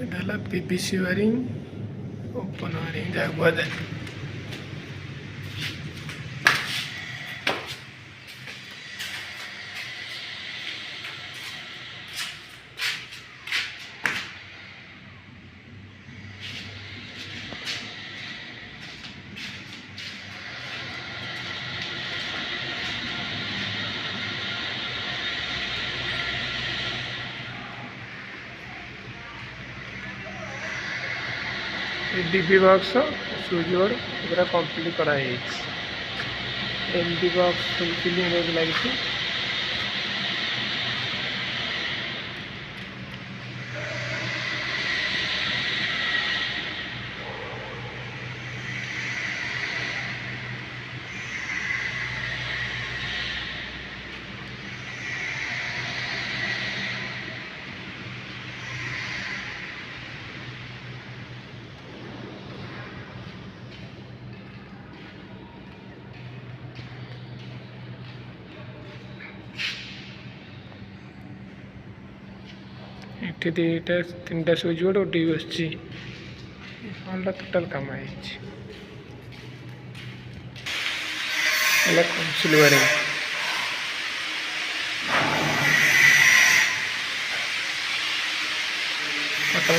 এটা PPC wiring open wiring যাହା କୁହାଯାଏ। DB box switch board पूरा कंप्लीट कराई एमडी बॉक्स फिलिंग लगी। ये दुईटा तीन टा स्विच बोर्ड और टीवी बसची हॉलटा टोटाल काम है कौनसिल वायरिंग पता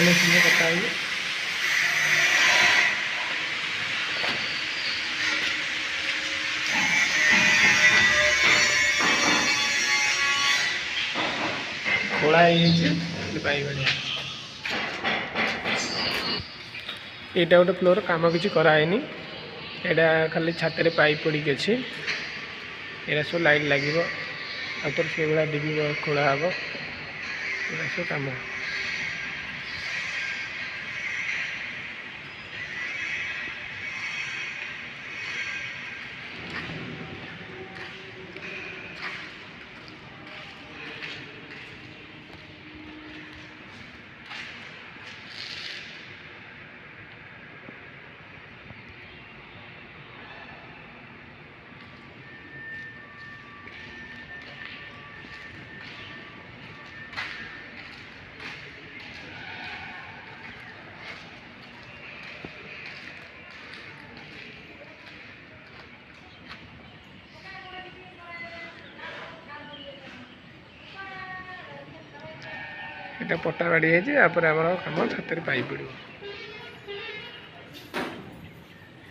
खोला यहाँ गोटे फ्लोर कम किसी कराए यहाँ खाली छात पाइप पड़ी अच्छे यहाँ सब लाइट लगे आउटर से भाया डीबी खोला हम यहाँ सब कम এটা পটা গাড়ি ହେଇଛି ତାପରେ ଆମର କାମ ଛାତରେ ପାଇପ ପଡ଼ିବ।